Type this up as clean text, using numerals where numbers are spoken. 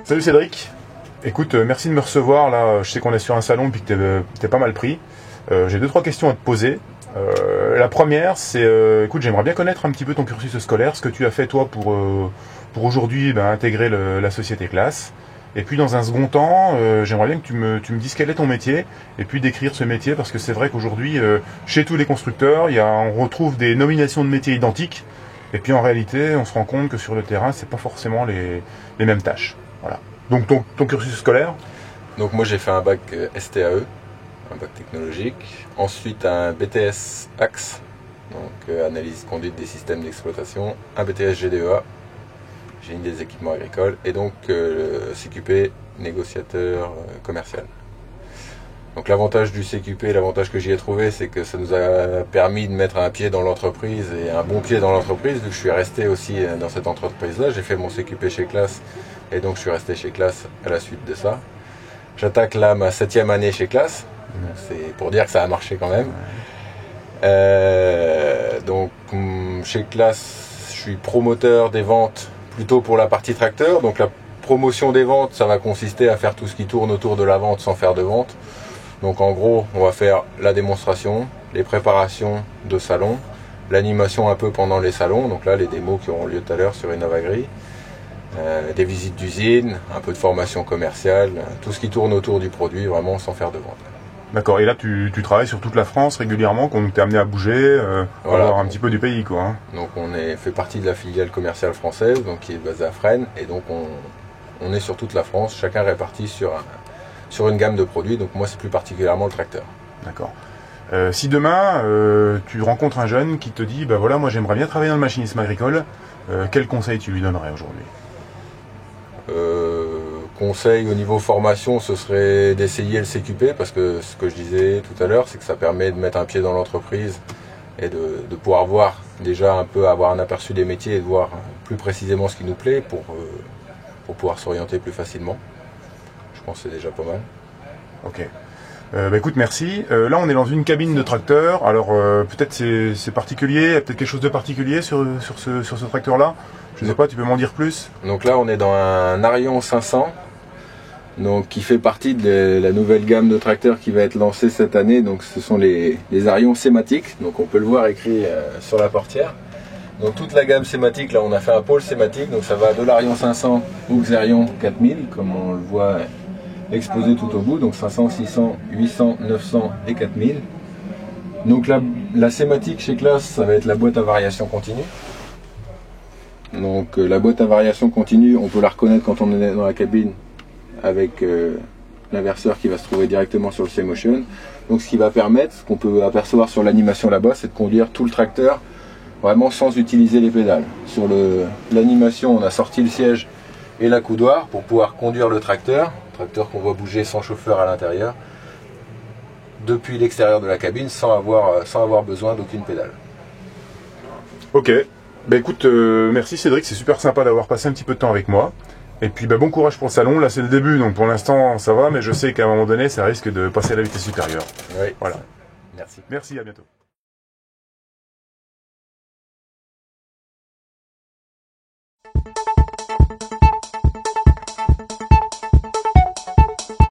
Salut Cédric, écoute, merci de me recevoir là, je sais qu'on est sur un salon puis que t'es pas mal pris. J'ai 2-3 questions à te poser. La première, c'est, écoute, j'aimerais bien connaître un petit peu ton cursus scolaire, ce que tu as fait toi pour aujourd'hui intégrer la société classe. Et puis dans un second temps, j'aimerais bien que tu me dises quel est ton métier, et puis décrire ce métier, parce que c'est vrai qu'aujourd'hui, chez tous les constructeurs, on retrouve des nominations de métiers identiques, et puis en réalité, on se rend compte que sur le terrain, c'est pas forcément les mêmes tâches. Voilà. Donc ton cursus scolaire? Donc moi j'ai fait un bac STAE, un bac technologique, ensuite un BTS AXE, donc analyse conduite des systèmes d'exploitation, un BTS GDEA, génie des équipements agricoles, et donc CQP, négociateur commercial. Donc l'avantage du CQP, l'avantage que j'y ai trouvé, c'est que ça nous a permis de mettre un pied dans l'entreprise, et un bon pied dans l'entreprise, vu que je suis resté aussi dans cette entreprise-là. J'ai fait mon CQP chez Classe, et donc je suis resté chez Classe à la suite de ça. J'attaque là ma 7e année chez Classe, c'est pour dire que ça a marché quand même. Donc chez Classe, je suis promoteur des ventes plutôt pour la partie tracteur. Donc la promotion des ventes, ça va consister à faire tout ce qui tourne autour de la vente sans faire de vente. Donc en gros, on va faire la démonstration, les préparations de salon, l'animation un peu pendant les salons, donc là les démos qui auront lieu tout à l'heure sur InnovaGri, des visites d'usine, un peu de formation commerciale, tout ce qui tourne autour du produit, vraiment sans faire de vente. D'accord, et là tu travailles sur toute la France régulièrement, qu'on t'est amené à bouger, Voilà, voir un petit peu du pays, quoi. Hein. Donc on fait partie de la filiale commerciale française, donc qui est basée à Fresnes, et donc on est sur toute la France, chacun réparti sur une gamme de produits, donc moi c'est plus particulièrement le tracteur. D'accord. Si demain tu rencontres un jeune qui te dit, bah voilà, moi j'aimerais bien travailler dans le machinisme agricole, quel conseil tu lui donnerais aujourd'hui? Conseil au niveau formation, ce serait d'essayer le CQP, parce que ce que je disais tout à l'heure, c'est que ça permet de mettre un pied dans l'entreprise et de pouvoir voir déjà un peu, avoir un aperçu des métiers et de voir plus précisément ce qui nous plaît pour pouvoir s'orienter plus facilement. Je pense que c'est déjà pas mal. Ok. Bah écoute, merci. Là, on est dans une cabine de tracteur. Alors, peut-être c'est particulier, il y a peut-être quelque chose de particulier sur ce tracteur-là. Je ne sais pas, tu peux m'en dire plus? Donc là, on est dans un Arion 500, donc qui fait partie de la nouvelle gamme de tracteurs qui va être lancée cette année. Donc ce sont les Arions sématiques. Donc on peut le voir écrit sur la portière. Donc toute la gamme sématique, là on a fait un pôle sématique. Donc ça va de l'Arion 500 au Xerion 4000, comme on le voit exposé tout au bout. Donc 500, 600, 800, 900 et 4000. Donc la sématique chez Classe, ça va être la boîte à variation continue. Donc la boîte à variation continue, on peut la reconnaître quand on est dans la cabine avec l'inverseur qui va se trouver directement sur le C-Motion. Donc ce qui va permettre, ce qu'on peut apercevoir sur l'animation là-bas, c'est de conduire tout le tracteur vraiment sans utiliser les pédales. Sur l'animation, on a sorti le siège et la coudoir pour pouvoir conduire le tracteur qu'on voit bouger sans chauffeur à l'intérieur, depuis l'extérieur de la cabine sans avoir besoin d'aucune pédale. Ok. Bah écoute, merci Cédric, c'est super sympa d'avoir passé un petit peu de temps avec moi. Et puis bon courage pour le salon, là c'est le début, donc pour l'instant ça va, mais je sais qu'à un moment donné ça risque de passer à la vitesse supérieure. Oui. Voilà. Merci. Merci, à bientôt.